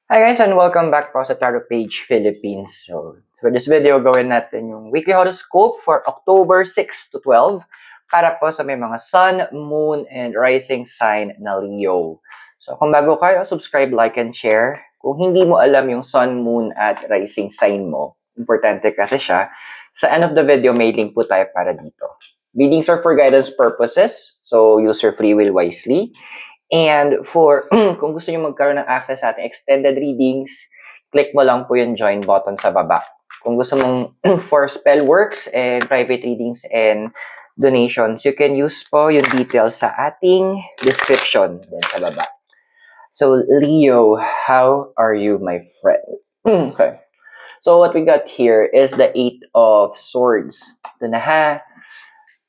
Hi guys and welcome back po sa Tarot Page Philippines. So, for this video, gawin natin yung weekly horoscope for October 6 to 12 para po sa may mga Sun, Moon, and Rising sign na Leo. So, kung bago kayo, subscribe, like, and share. Kung hindi mo alam yung Sun, Moon, at Rising sign mo, importante kasi siya, sa end of the video, may link po tayo para dito. Readings are for guidance purposes, so use your free will wisely. And for, kung gusto nyo magkaroon ng access sa ating extended readings, click mo lang po yung join button sa baba. Kung gusto mong for spell works and private readings and donations, you can use po yung details sa ating description din sa baba. So, Leo, how are you, my friend? Okay. So, what we got here is the Eight of Swords. Ito na ha.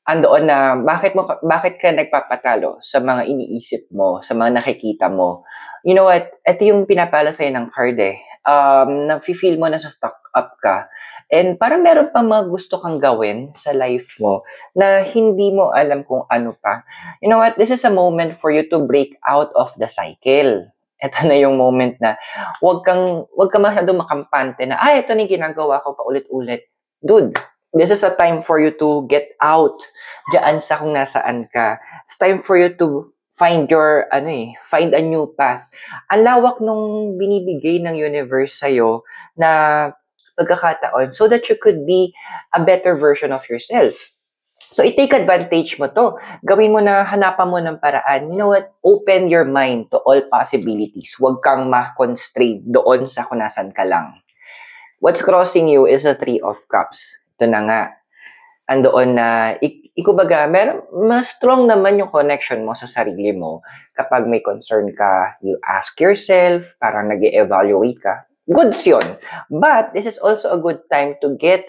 Andoon na bakit ka nagpapatalo sa mga iniisip mo, sa mga nakikita mo. You know what? Ito yung pinapala sa'yo ng card eh. Na-feel mo na sa stuck up ka. And parang meron pa mga gusto kang gawin sa life mo na hindi mo alam kung ano pa. You know what? This is a moment for you to break out of the cycle. Ito na yung moment na wag ka masyadong makampante na, ito na yung ginagawa ko pa ulit-ulit. Dude, this is a time for you to get out diyan sa kung nasaan ka. It's time for you to find your, find a new path. Ang lawak nung binibigay ng universe sa'yo na pagkakataon so that you could be a better version of yourself. So, i-take advantage mo to. Gawin mo na, hanapan mo ng paraan. You know what? Open your mind to all possibilities. Huwag kang ma-constrain doon sa kung nasan ka lang. What's crossing you is a Three of Cups. Ito na nga, andoon na, ikubaga, mas strong naman yung connection mo sa sarili mo. Kapag may concern ka, you ask yourself, parang nag-evaluate ka. Goods yun. But, this is also a good time to get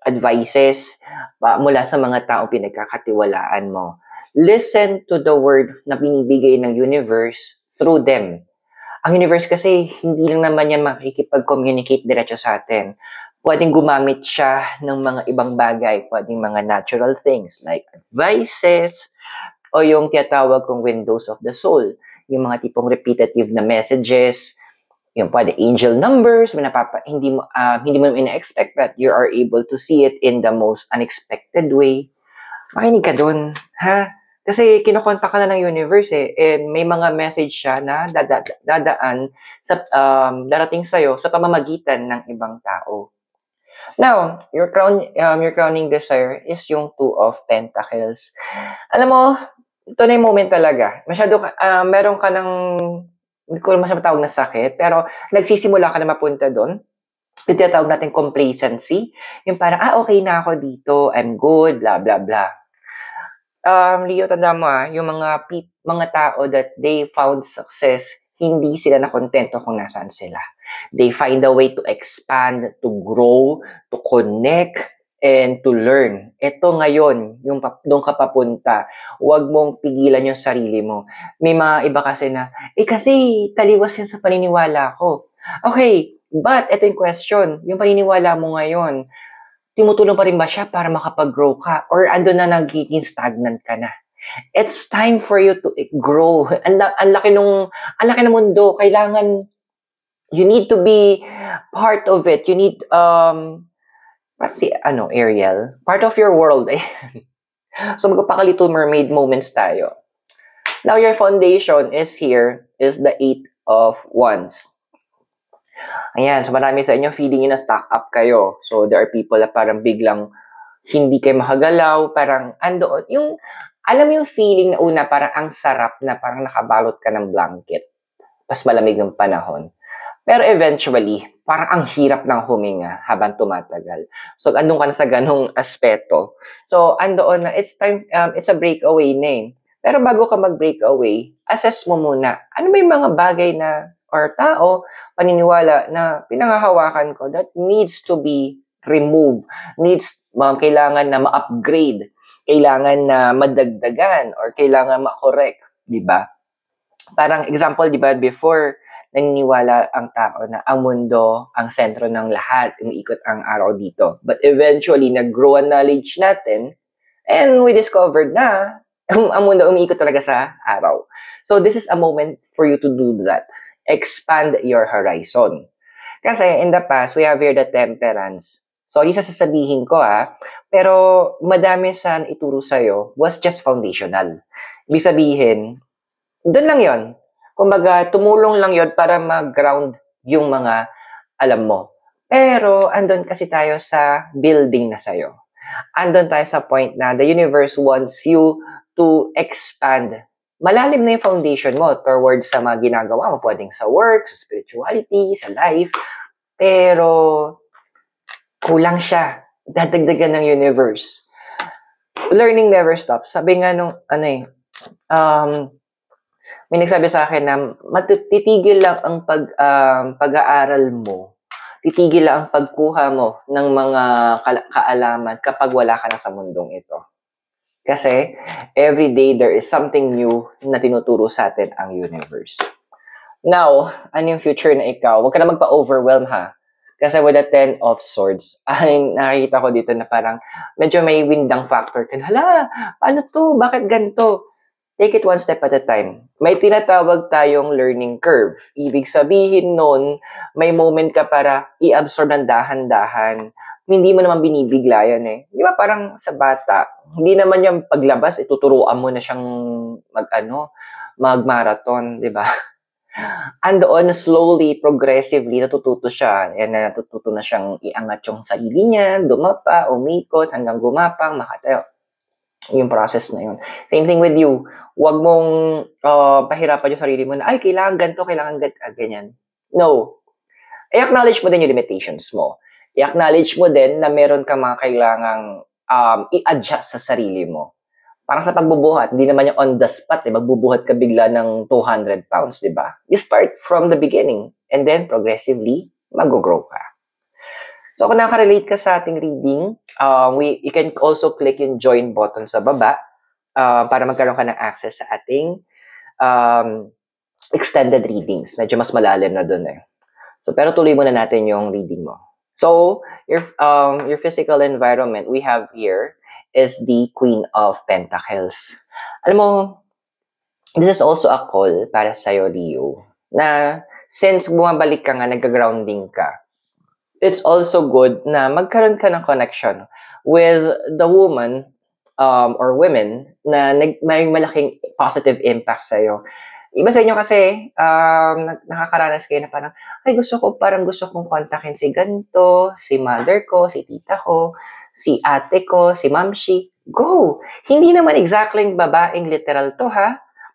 advices mula sa mga taong pinagkakatiwalaan mo. Listen to the word na binibigay ng universe through them. Ang universe kasi, hindi lang naman yan makikipag-communicate diretso sa atin. Pwedeng gumamit siya ng mga ibang bagay, pwedeng mga natural things like advices o yung tinatawag kong windows of the soul, yung mga tipong repetitive na messages, yung pwede angel numbers, hindi mo ina-expect that you are able to see it in the most unexpected way. Makinig ka dun, ha? Kasi kinukontak ka na ng universe and may mga message siya na dadaan sa darating sa'yo sa pamamagitan ng ibang tao. Now, your crowning desire is yung Two of Pentacles. Alam mo, ito na yung moment talaga. Meron ka ng, hindi ko masyadong tawag na sakit, pero nagsisimula ka na mapunta doon. Yung tinatawag natin complacency. Yung parang, okay na ako dito, I'm good, blah, blah, blah. Leo, tanda mo yung mga tao that they found success, hindi sila nakontento kung nasaan sila. They find a way to expand, to grow, to connect, and to learn. Ito ngayon, yung doon ka papunta. Huwag mong pigilan yung sarili mo. May mga iba kasi na, kasi taliwas yan sa paniniwala ko. Okay, but ito yung question, yung paniniwala mo ngayon, tumutulong pa rin ba siya para makapag-grow ka? Or ando na nagiging stagnant ka na? It's time for you to grow. Ang laki ng mundo. Kailangan, you need to be part of it. You need, Ariel? Part of your world. So, magpapaka-Little Mermaid moments tayo. Now, your foundation is the Eight of Wands. Ayan, so marami sa inyo feeling nyo na stuck up kayo. So, there are people na parang biglang hindi kayo makagalaw, parang andoon. Alam mo yung feeling na una, parang ang sarap na parang nakabalot ka ng blanket. Pas malamig ng panahon. Pero eventually, parang ang hirap ng huminga habang tumatagal. So, andun ka na sa ganong aspeto. So, andoon na, it's a breakaway na. Pero bago ka mag-breakaway, assess mo muna, ano ba yung mga bagay na, or tao, paniniwala na pinangahawakan ko that needs to be removed, kailangan na ma-upgrade, kailangan na madagdagan, or kailangan ma-correct, di ba? Parang example, di ba, before, naniniwala ang tao na ang mundo ang sentro ng lahat, umiikot ang araw dito. But eventually, nag-grow ang knowledge natin, and we discovered na ang mundo umiikot talaga sa araw. So this is a moment for you to do that. expand your horizon. Kasi in the past, we have here the temperance. So, isa sasabihin ko pero madami sa ituro sa'yo was just foundational. Ibig sabihin, doon lang yon. Kumbaga, tumulong lang yon para mag-ground yung mga alam mo. Pero, andun kasi tayo sa building na sa'yo. Andun tayo sa point na the universe wants you to expand. Malalim na yung foundation mo towards sa mga ginagawa mo. Pwedeng sa work, sa spirituality, sa life. Pero, kulang siya. Dadagdagan ng universe. Learning never stops. Sabi nga nung, may nagsabi sa akin na titigil lang ang pag-aaral mo. Titigil lang ang pagkuha mo ng mga kaalaman kapag wala ka na sa mundong ito. Kasi every day there is something new na tinuturo sa atin ang universe. Now, ano yung future na ikaw? Huwag ka na magpa-overwhelm Kasi with the 10 of Swords, nakikita ko dito na parang medyo may windang factor. Hala, paano to? Bakit ganito? Take it one step at a time. May tinatawag tayong learning curve. Ibig sabihin nun, may moment ka para i-absorb ng dahan-dahan. Hindi mo naman binibigla yan Di ba parang sa bata, hindi naman yung paglabas, ituturuan mo na siyang mag-marathon, di ba? Andoon, slowly, progressively, natututo siya. Natututo na siyang iangat yung sarili niya, dumapa, umikot, hanggang gumapang, makatayo. Yung process na yun. Same thing with you. Huwag mong pahirapan yung sarili mo na, kailangan ganito, kailangan ganyan. No. I-acknowledge mo din yung limitations mo. I-acknowledge mo din na meron ka mga kailangang i-adjust sa sarili mo. Parang sa pagbubuhat, hindi naman yung on the spot, magbubuhat ka bigla ng 200 pounds, di ba? You start from the beginning and then progressively, mag-grow ka. So, kung nakarelate ka sa ating reading, you can also click yung join button sa baba para magkaroon ka ng access sa ating extended readings. Medyo mas malalim na dun So, pero tuloy muna natin yung reading mo. So, your physical environment we have here is the Queen of Pentacles. Alam mo, this is also a call para sa'yo, Leo, na since bumabalik ka nga, nag-grounding ka, it's also good na magkaroon ka ng connection with the woman or women na may malaking positive impact sa'yo. Iba sa inyo kasi, nakakaranas kayo na parang, gusto kong kontakin si ganito, si mother ko, si tita ko, si ate ko, si mamshi. Go! Hindi naman exactly babaeng literal to,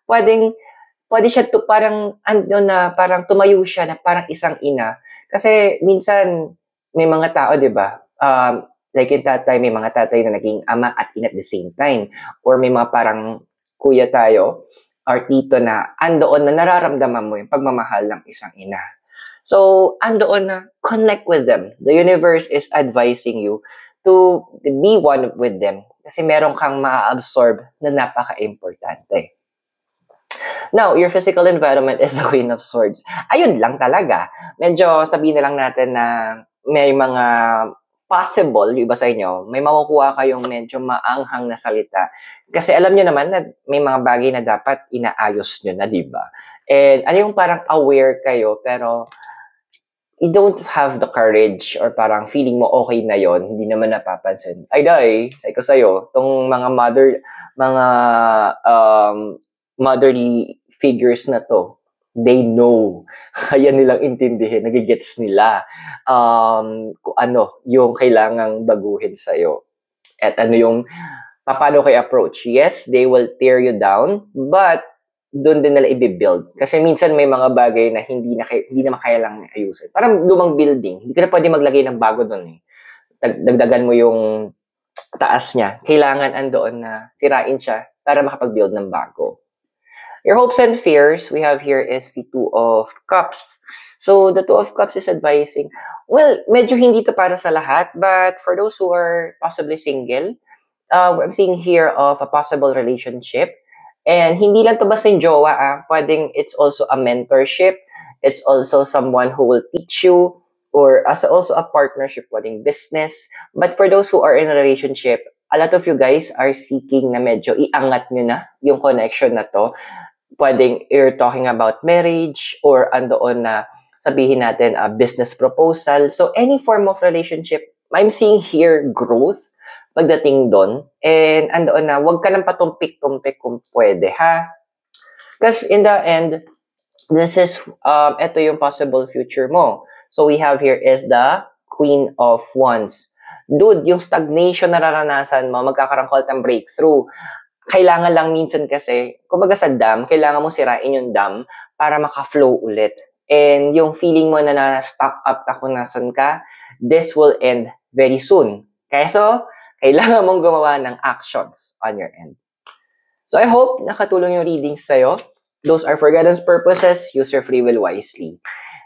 Pwede siya parang tumayo siya na parang isang ina. Kasi minsan, may mga tao, di ba? Like yung tatay, may mga tatay na naging ama at ina at the same time. Or may mga parang kuya tayo, or tito na andoon na nararamdaman mo yung pagmamahal ng isang ina. So, andoon na connect with them. The universe is advising you to be one with them. Kasi meron kang ma-absorb na napaka-importante. Now, your physical environment is the Queen of Swords. Ayun lang talaga. Medyo sabihin na lang natin na may mga possible, yung iba sa inyo, may makukuha kayong medyo maanghang na salita. Kasi alam nyo naman na may mga bagay na dapat inaayos nyo na, di ba? And ano yung parang aware kayo, pero you don't have the courage or parang feeling mo okay na yon, hindi naman napapansin. Say ko sa'yo, tong mga motherly figures na to, they know. Kaya nilang intindihin, nagigets nila kung ano yung kailangang baguhin sa'yo. At ano yung, paano kayo approach. Yes, they will tear you down, but doon din nila i-build. Kasi minsan may mga bagay na hindi na kaya lang ayusin. Parang lumang building, hindi ka na pwede maglagay ng bago doon Dagdagan mo yung taas niya. Kailangan andoon na sirain siya para makapag-build ng bago. Your hopes and fears, we have here is the Two of Cups. So, the Two of Cups is advising, well, medyo hindi to para sa lahat, but for those who are possibly single, I'm seeing here of a possible relationship. And hindi lang to basta yung jowa, pwedeng it's also a mentorship, it's also someone who will teach you, or as also a partnership, pwedeng business. But for those who are in a relationship, a lot of you guys are seeking na medyo iangat nyo na yung connection na to. pwedeng you're talking about marriage or andoon na sabihin natin a business proposal. So any form of relationship, I'm seeing here growth pagdating doon. And andoon na, wag ka nang patumpik-tumpik kung pwede, ha? Because in the end, this is, ito yung possible future mo. So we have here is the Queen of Wands. Dude, yung stagnation na naranasan mo, magkakaroon ka ng breakthrough. Kailangan lang minsan kasi, kumbaga sa dam, kailangan mo sirain yung dam para maka-flow ulit. And yung feeling mo na na-stuck up ka kung nasan ka, this will end very soon. Kaya so, kailangan mong gumawa ng actions on your end. So I hope nakatulong yung readings sa'yo. Those are for guidance purposes. Use your free will wisely.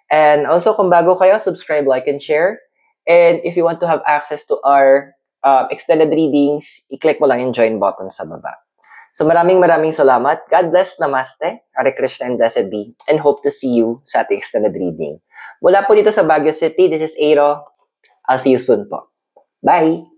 And also, kung bago kayo, subscribe, like, and share. And if you want to have access to our extended readings, i-click mo lang yung join button sa baba. So maraming salamat. God bless, namaste, Hare Krishna, and blessed be, and hope to see you sa ating extended reading. Mula po dito sa Baguio City, this is Airo. I'll see you soon po. Bye!